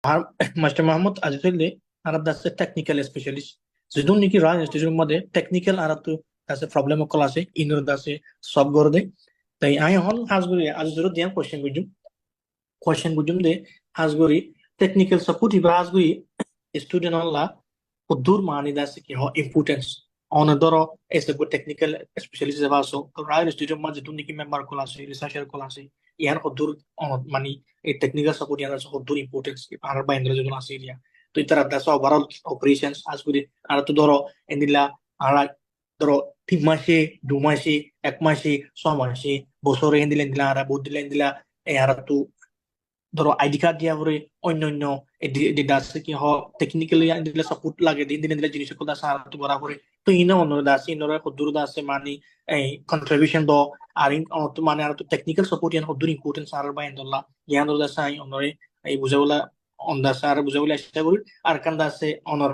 Master Mahmud Azizulli Arab that's a technical specialist. Zidun Niki Ryan Institute Mode technical Arab to that's a problem of class inner that's a sub gorde. The I hon has guri Azizuru the question gujum de has guri technical support iba has guri student on la kudur mani that's ki ho importance on a doro is a good technical specialist also Ryan Institute Mode Zidun Niki member class researcher class yan kudur on mani এই technical support ইয়ার হদ্দুর importance আর বা ইন্দ্র যখন আছে area তো ইতার Das overall operations আজ করে আর তো ধরো এন্দিলা আর ধরো 3 মাসে 2 মাসে 1 মাসে 6 মাসে বছরে এন্দিলা এন্দিলা আর বহুত দিলা এন্দিলা এই আর তো ধরো আইডি কার্ড দিয়া পরে অন্য অন্য দাস কি হ টেকনিক্যালি এন্দিলা সাপোর্ট লাগে দিন দিন এন্দিলা জিনিস কো দাস আর তো বরা পরে তো ইনা অন্য দাস ইনরা হদ্দুর দাস মানে এই কন্ট্রিবিউশন দ আর ইন তো মানে আর তো টেকনিক্যাল সাপোর্ট ইয়ান হদ্দুর ইম্পর্টেন্স আর বা ইন্দল্লা ইয়ান দাস আই অনরে এই বুঝাবলা অন দাস আর বুঝাবলা চেষ্টা করি আর কান দাস অনর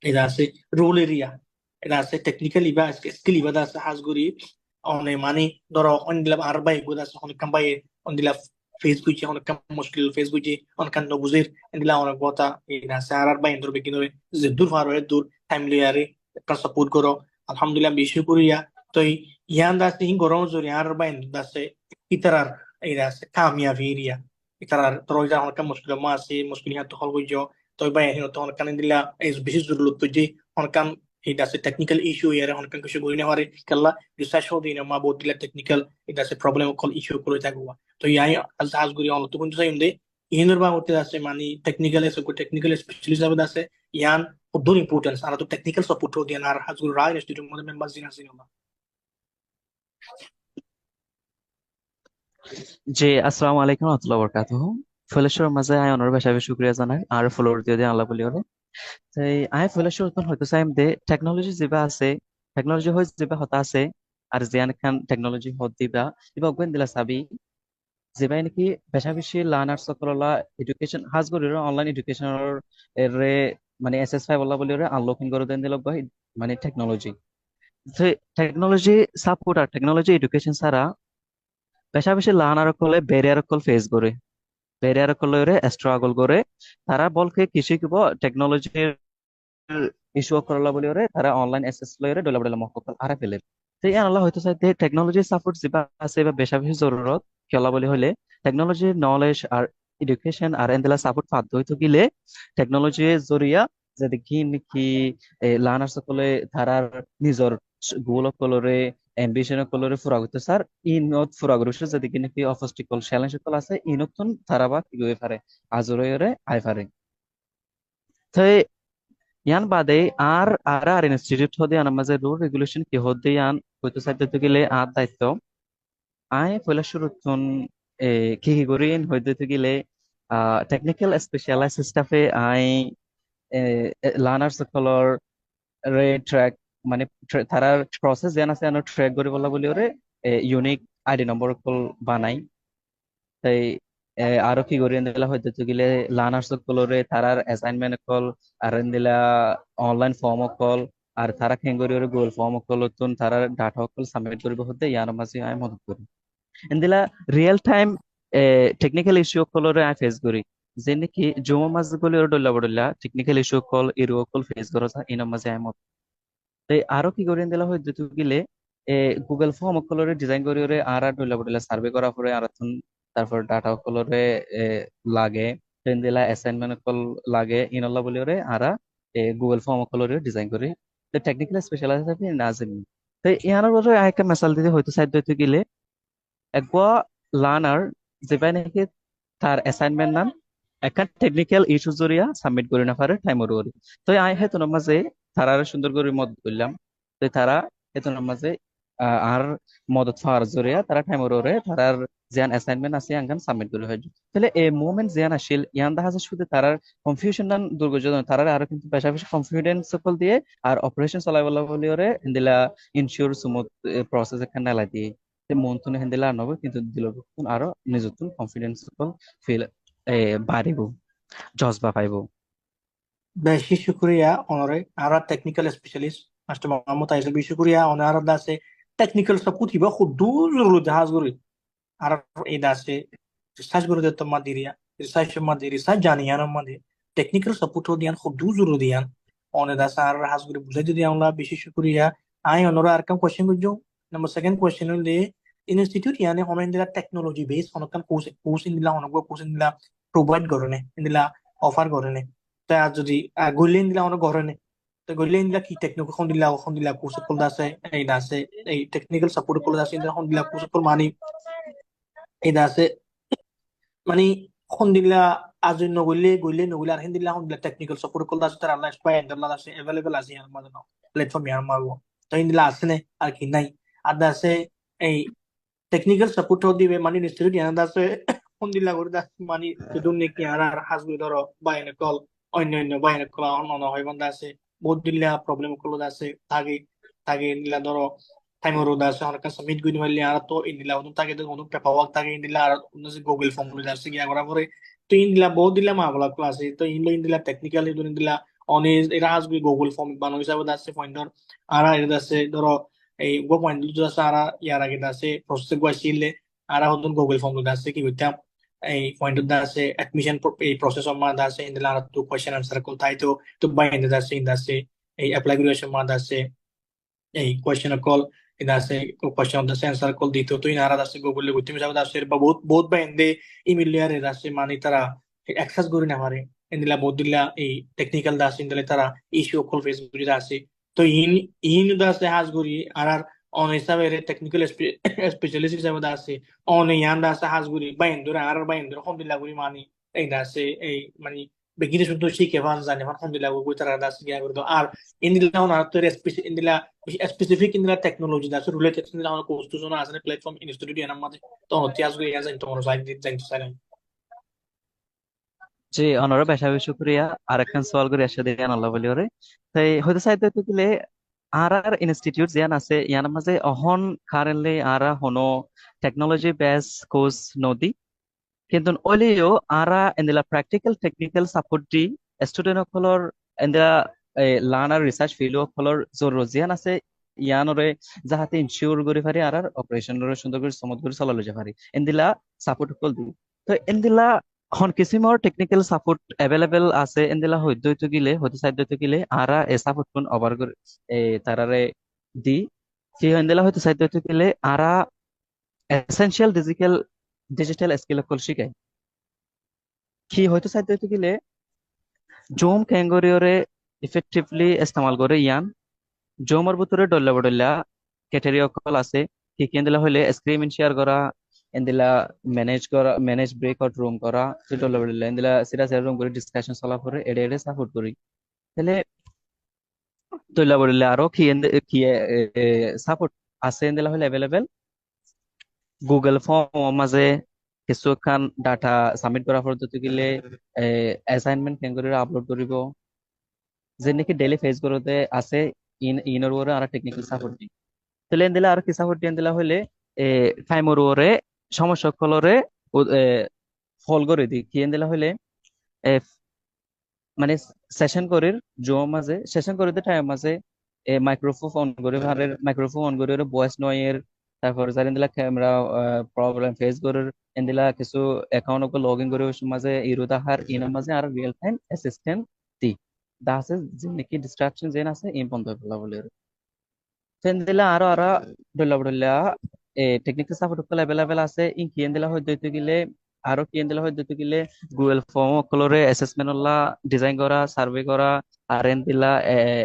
এটা আছে রোল এরিয়া এটা আছে টেকনিক্যাল ইবা স্কিল ইবা আছে হাজগুড়ি অনেক মানে ধরো অন্যদিলা আর বাই গুদ আছে অনেক কাম বাই অন্যদিলা ফেসবুক অনেক কাম মুশকিল ফেসবুক অনেক কাম নবুজের এন্দিলা অনেক কথা এটা আছে আর বাই এন্ডর বেগিন যে দূর ফার হয়ে দূর টাইম লিয়ারে একটা সাপোর্ট করো আলহামদুলিল্লাহ বেশি করিয়া তো ইয়ান দাসে হিং গরম জোরি আর বাই দাসে ইতারার এটা আছে কামিয়াবি এরিয়া ইতারার ধরো এটা অনেক কাম মুশকিল মা আছে মুশকিল হাত হল হইছো toy bay hino to kan dilla is bisis zurlut to je on kan it has a technical issue here on kan kusho goine hore kala research ho dina ma bod dilla technical it has a problem call issue ko ta gowa to yai as guri on to kuntu sayum de inur ba hote ase mani technical is ko technical specialist abe ase yan odur importance ara to technical support ho dian ar has guri ra institute mo members dina sinoma জি, আসসালামু আলাইকুম রহমতুল্লাহ বরকাতুহ। ফুলেশ্বর মাঝে আয় অনর বেশাবে শুক্রিয়া জানাই আর floor দিয়ে দিয়ে আল্লাহ বলি ওরে তাই আয় ফুলেশ্বর উত্তন হয়তো চাইম দে টেকনোলজি যেবা আছে টেকনোলজি হয় যেবা হতা আছে আর জিয়ান খান টেকনোলজি হত দিবা দিবা অগবেন দিলা চাবি যেবাই নাকি বেশা বেশি লার্নার সকললা এডুকেশন হাজ গরির অনলাইন এডুকেশনের রে মানে SS5 বলা বলি ওরে আনলকিং করে দেন দিলক ভাই মানে টেকনোলজি টেকনোলজি সাপোর্ট আর টেকনোলজি এডুকেশন ছাড়া বেশা বেশি লার্নার কলে ব্যারিয়ার কল ফেস করে ব্যারিয়ার কলরে স্ট্রাগল করে তারা বলকে কিছু কিব টেকনোলজির ইস্যু করলা বলি ওরে তারা অনলাইন এসএস লয়রে ডলা বডলা মহকল আরে ফেলে তো ইয়ান আল্লাহ হয়তো চাইতে টেকনোলজি সাপোর্ট যেবা আছে বা বেশা বেশি জরুরত খেলা বলি হলে টেকনোলজি নলেজ আর এডুকেশন আর এন্দেলা সাপোর্ট পাদ হইতো গিলে টেকনোলজি জরিয়া যদি কি নাকি লার্নার সকলে তারার নিজর গোল কলরে এম্বিশন কলরে ফুরা করতে স্যার ইনত ফুরা করছে যদি কি নাকি অবস্টিকল চ্যালেঞ্জ সকল আছে ইনতন তারা বা কি হয়ে পারে আজরে আই পারে তো ইয়ান বাদে আর আর আর ইনস্টিটিউট হদে আনা মাঝে রুল রেগুলেশন কি হদে ইয়ান হয়তো সাইতে গেলে আর দায়িত্ব আই পয়লা শুরুতন কি কি করিন হইতে গেলে টেকনিক্যাল স্পেশালাইজ স্টাফে আই লার্নার সকলর রে ট্র্যাক মানে তারার প্রসেস যেন আছে আনো ট্র্যাক করি বলা বলি ওরে ইউনিক আইডি নম্বর কল বানাই তাই আরো কি করি দিলা হয়তো গেলে লার্নার্স সকলরে তারার অ্যাসাইনমেন্ট কল আর দিলা অনলাইন ফর্ম কল আর তারা খেঙ্গরি ওরে গুগল ফর্ম কল তুন তারার ডাটা কল সাবমিট করিব হতে ইয়ার মাঝে আমি মদত করি এন্দিলা রিয়েল টাইম টেকনিক্যাল ইস্যু কলরে আমি ফেস করি যে নাকি জমা মাঝ গলি ওর ডল্লা বডল্লা টেকনিক্যাল ইস্যু কল ইরো কল ফেস করা ইনার মাঝে আমি মদত তাই আরো কি করি দিলা হয়তো গেলে গুগল ফর্ম কলরে ডিজাইন করি ওরে আর আর ডল্লা বডল্লা সার্ভে করা পরে আর তারপর ডাটা কলরে লাগে ট্রেন দিলা অ্যাসাইনমেন্ট কল লাগে ইনল্লা বলি ওরে আরা গুগল ফর্ম কলরে ডিজাইন করি তো টেকনিক্যাল স্পেশালাইজ আপনি না জানি তো ইয়ানোর বড় একটা মেসাল দিতে হয়তো সাইড দিতে গেলে একবা লার্নার যেটা নাকি তার অ্যাসাইনমেন্ট নাম একটা টেকনিক্যাল ইস্যু জরিয়া সাবমিট করে না পারে টাইমর ওরি তো আই হেতু মাঝে তারা সুন্দর করে মত বললাম তো তারা হেতু মাঝে আর মদত পাওয়ার জরিয়া তারা টাইমর ওরে তারার জিয়ান অ্যাসাইনমেন্ট আছে আঙ্গান সাবমিট করে হয় তাহলে এই মুভমেন্ট জিয়ান আসিল ইয়ান দেখা যায় শুধু তারার কনফিউশন নান দুর্গজন তারার আরো কিন্তু পেশা পেশা কনফিডেন্স সকল দিয়ে আর অপারেশন চলাই বলা বলি ওরে ইন্দিলা ইনশিওর সুমুথ প্রসেস এখানে নালা দিয়ে মন তুনে হেন্দিলা আর নব কিন্তু দিল আরো নিজতুন কনফিডেন্স সকল ফিল বাড়িব জজবা পাইব বেশি শুক্রিয়া অনরে আর টেকনিক্যাল স্পেশালিস্ট মাস্টার মোহাম্মদ আইসা বেশি শুক্রিয়া অনার দাসে টেকনিক্যাল সাপোর্ট হিবা খুব দূর জরুরি জাহাজ গরি আর এই দাসে রিসার্চ করে দিত মা দিরিয়া research madi research janiyan madi technical support diyan khudu zuru diyan one da sar hasguri buzai diyan la beshi shukriya ai onora arkam question gujo number second question le institute yani hono indila technology base hono kan course indila hono go course indila provide gorone indila offer gorone ta যদি গলে indila hono gorone তো গলে indila কি technical hondila course kol dase এই technical support kol dase indila hondila course kol mani এই dase মানে হন্দিল্লা আজ নগলে আর হিন্দিল্লা হন্দিল্লা টেকনিক্যাল সাপোর্ট করতে আছে তার আল্লাহ স্পাই এন্ডারলা আছে अवेलेबल আছে ইয়ার মাঝে না প্ল্যাটফর্ম ইয়ার মাগো তো হিন্দিল্লা আছে না আর কি নাই আর আছে এই টেকনিক্যাল সাপোর্ট দিবে মানে ইনস্টিটিউট ইয়ার আছে হন্দিল্লা করে দাস মানে যদি নাকি আর হাসবি ধরো বাইনে কল অন্য বাইনে কল অন্য হয় বন্ধ আছে বহুত দিল্লা প্রবলেম করলো আছে থাকে থাকে ইন্দিল্লা ধরো টাইম রোদ আছে অনেক সাবমিট করে মারলে আর তো ইন্দিলা ওদের থাকে তো কোনো পেপার ওয়ার্ক থাকে ইন্দিলা আর গুগল ফর্ম গুলো আছে গিয়া করা পরে তো ইন্দিলা বহুত দিলা মামলা ক্লাসে তো ইন্দিলা টেকনিক্যাল ইন্দিলা অনেক এরা আসবে গুগল ফর্ম বানানো হিসাবে আছে পয়েন্টার আর এটা আছে ধরো এই গো পয়েন্ট আছে আর ইয়ার আগে আছে প্রসেস গুয়াইছিলে আর হতুন গুগল ফর্ম গুলো আছে কি বলতাম এই পয়েন্ট আছে অ্যাডমিশন এই প্রসেস অফ মাদ আছে ইন্দিলা আর তো কোয়েশ্চেন আনসার কল তাই তো বাইন্ড আছে ইন্দাছে এই অ্যাপ্লাই গ্রাজুয়েশন মাদ আছে এই question call idase question of the sensor call dito to inara dase google le gutimi sabe dase ba বহুত ba ende email layer dase mani tara access gori na hare endila বহুত dilla ei technical dase indile tara issue call facebook gori dase to in dase has gori arar on hisabe re technical specialist hisabe dase on yan dase has gori ba endura arar ba endura alhamdulillah gori mani ei dase ei mani begini শুধু শিখে ভান জানে আলহামদুলিল্লাহ ওই তারা দাস গিয়া করে দাও আর ইন্দিলা না তো ইন্দিলা স্পেসিফিক ইন্দিলা টেকনোলজি দাস রিলেটেড ইন্দিলা কোর্স তো জোনা আছে প্ল্যাটফর্ম ইনস্টিটিউট এর মধ্যে তো হতিয়াস গিয়া ইয়া জানি তোমার সাইড জানি তো সাইলেন জি অনরা বেশা বেশি শুক্রিয়া আরেকখান সওয়াল করে এসে দেন আল্লাহ বলি ওরে তাই হয়তো চাইতে তো গেলে আর ইনস্টিটিউট জিয়ান আছে ইয়ার মাঝে অহন কারেন্টলি হনো টেকনোলজি বেস কোর্স নদী কিন্তু ওলিও এন্দিলা practical technical support the student সকলৰ এন্দিলা লার্নার রিসার্চ ফিল্ড সকলৰ জিয়ান আছে ইয়ানরে যাহাতে ইনশিওর করে পারি অপারেশন সুন্দর করে সমত করে চলালো যে পারি এন্দিলা সাপোর্ট সকল দি তো এন্দিলা হন কিসিমর টেকনিক্যাল সাপোর্ট অ্যাভেলেবল আছে এন্দিলা হইতে গিলে হইতে সাইড হইতে গিলে এ সাপোর্ট কোন ওভার করে তারারে দি কি এন্দিলা হইতে সাইড হইতে গিলে এসেনশিয়াল ডিজিটাল স্কিল সকল শিখায় কি হয়তো সাইড হইতে গেলে জুম ক্যাঙ্গরিওরে ইফেক্টিভলি ইস্তেমাল করে ইয়ান জুমের ভিতরে ডল্লা বডল্লা ক্যাটেগরি সকল আছে কি কেন্দিলা হইলে স্ক্রিন শেয়ার করা এন্দিলা ম্যানেজ ব্রেকআউট রুম করা ডল্লা বডল্লা এন্দিলা সিরা সিরা রুম করে ডিসকাশন চলা পরে এডে সাপোর্ট করি তাহলে ডল্লা বডল্লা আরো কি সাপোর্ট আছে এন্দিলা হইলে অ্যাভেলেবেল গুগল ফর্ম মাঝে কিছুক্ষণ ডাটা সাবমিট করার পদ্ধতি গেলে অ্যাসাইনমেন্ট কেঙ্গরি আপলোড করিব যে নাকি ডেইলি ফেস করতে আছে ইনর ওরে আর টেকনিক্যাল সাপোর্ট দিই তাহলে দিলে আর কি সাপোর্ট দিয়ে দিলা হইলে টাইমর ওরে সমস্যা কলরে ফল করে দিই কি দিলা হইলে এ, মানে সেশন করির জোম মাঝে সেশন করিতে টাইম মাঝে মাইক্রোফোন অন করে ভারের মাইক্রোফোন অন করে ভয়েস নয়ের তারপর যার ইন্দিলা ক্যামেরা প্রবলেম ফেস করে ইন্দিলা কিছু অ্যাকাউন্ট লগ ইন করে ওই মাঝে ইরো তাহার ইনার মাঝে আর রিয়েল টাইম অ্যাসিস্ট্যান্ট দি দা আছে যে নাকি ডিস্ট্রাকশন যেন আছে ইম বন্ধ হয়ে বলে সেন দিলা আরো ডলা টেকনিক্যাল সাপোর্ট সকল অ্যাভেলেবেল আছে ইন কি দিলা হয় দইতে গেলে আরো কি দিলা হয় দইতে গেলে গুগল ফর্ম সকলরে অ্যাসেসমেন্ট হল্লা ডিজাইন করা সার্ভে করা আর এন দিলা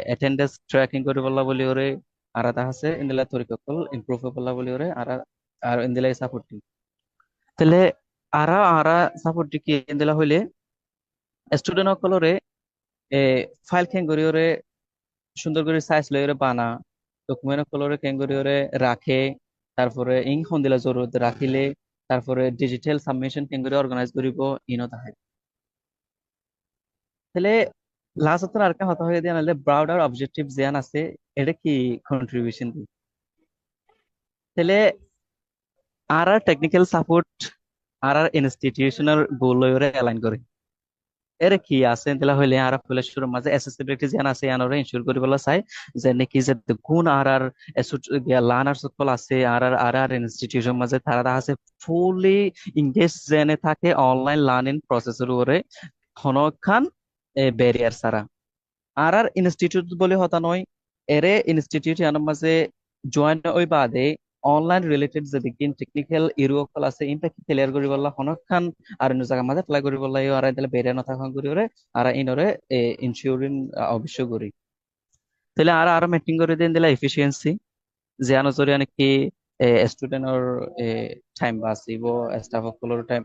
অ্যাটেন্ডেন্স ট্র্যাকিং করে বললা বলি ওরে আর তা আছে ইন দিলা তরিকা সকল ইমপ্রুভ বললা বলি ওরে আর ইন দিলা সাপোর্ট তাহলে আরা সাপোর্ট কি ইন দিলা হইলে স্টুডেন্ট সকলরে ফাইল খেং করি ওরে সুন্দর করে সাইজ লই ওরে বানা ডকুমেন্ট কলরে ক্যাঙ্গরিওরে রাখে তারপরে ইং দিলা জরুরত রাখিলে তারপরে ডিজিটাল সাবমিশন ক্যাঙ্গরি অর্গানাইজ করিব ইনো তাহে তাহলে লাস্ট হতো আর কা হতা হয়ে দিয়া নালে ব্রাউডার অবজেক্টিভ জিয়ান আছে এটা কি কন্ট্রিবিউশন দি তাহলে টেকনিক্যাল সাপোর্ট ইনস্টিটিউশনাল গোল লইরে অ্যালাইন করে এৰে কি আছে তেলা হইলে আর ফুলেশ্বর মাঝে এসেসিবিলিটি যেন আছে আনরে ইনশিওর করিবলা চাই যে নেকি যে গুণ আর এসুট লার্নার সকল আছে আর ইনস্টিটিউশন মাঝে তারা আছে ফুলি ইংগেজ যেনে থাকে অনলাইন লার্নিং প্রসেসের উপরে হনখান ব্যারিয়ার ছাড়া আর ইনস্টিটিউট বলে হতা নয় এরে ইনস্টিটিউট ইয়ানোর মাঝে জয়েন ওই বাদে অনলাইন রিলেটেড যে বিগিন টেকনিক্যাল ইরুকল আছে ইনটা কি ক্লিয়ার করি বললা হনখান আর ইনো জায়গা মাঝে ফ্লাই করি বললা আর তাহলে বেরিয়া নথা করি ওরে আর ইনরে ইনসিওরিন অবশ্য করি তাহলে আর মিটিং করে দিন দিলা এফিসিয়েন্সি যে আনো জরি নাকি স্টুডেন্টর টাইম বাঁচিব স্টাফ সকলৰ টাইম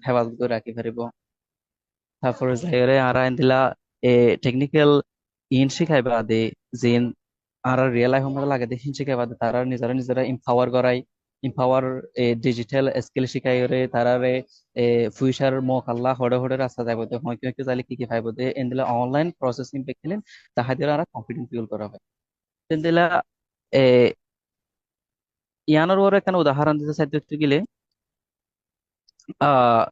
হেফাজত কৰি ৰাখি পাৰিব তারপরে যাইরে আর আইন দিলা টেকনিক্যাল ইন শিখাই বাদে যে আর রিয়েল লাইফ মধ্যে লাগে হিন শিখাই বাদে তারা নিজেরা নিজেরা ইম্পাওয়ার করাই ইম্পাওয়ার ডিজিটাল স্কিল শিখাই রে তারারে ফিউচার মক আল্লাহ হড়ে হড়ে রাস্তা যাইব তো হয় কি যাইলে কি কি পাইব দে এন দিলা অনলাইন প্রসেসিং পেখিলেন তাহা দিলা আর কম্পিটিং ফিল করা হয় তেন দিলা এ ইয়ানোর ওর এখানে উদাহরণ দিতে চাইতে গেলে আহ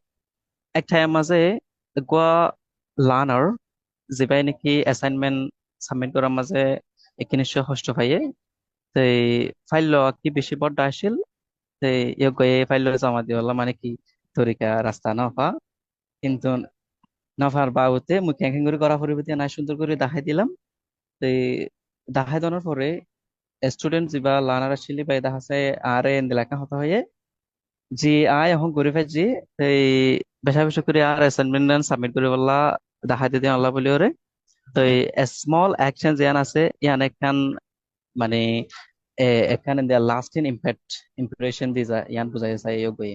এক টাইম মাঝে গোয়া লার্নার যেবাই নেকি এসাইনমেন্ট সাবমিট করার মাঝে একে নিশ্চয় কষ্ট পাইয়ে তাই ফাইল কি বেশি বড় আসিল তাই ইয়ে গয়ে ফাইল জমা দিওলা মানে কি তরিকা রাস্তা নফা কিন্তু নফার বাবুতে মুই ক্যাঙ্কিং করে করা পরিবর্তে নাই সুন্দর করে দেখাই দিলাম তাই দেখাই দেওয়ার পরে স্টুডেন্ট যিবা লার্নার আসলে বা দেখাছে আরে এন্দিলাকা হতা হয়ে জি আয় এখন করে ফেলছি এই বেশা বেশি করে আর অ্যাসাইনমেন্ট সাবমিট করে বললা দেখাই দিতে আল্লাহ বলি ওরে তো এই স্মল অ্যাকশন যেন আছে ইয়ান একখান মানে এখানে দেয়ার লাস্টিং ইম্প্রেশন দি যায় ইয়ান বুঝাই যায় এই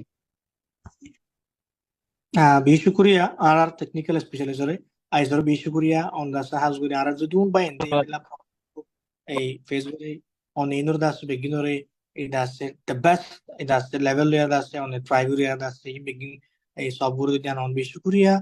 Bishukuriya are technical specializare. Aizor Bishukuriya on the Sahasguri are the doom by and a Facebook on inner that's beginner. It does the best, it does the level there that's on the triguria that's the begin a subword on Bishukuriya.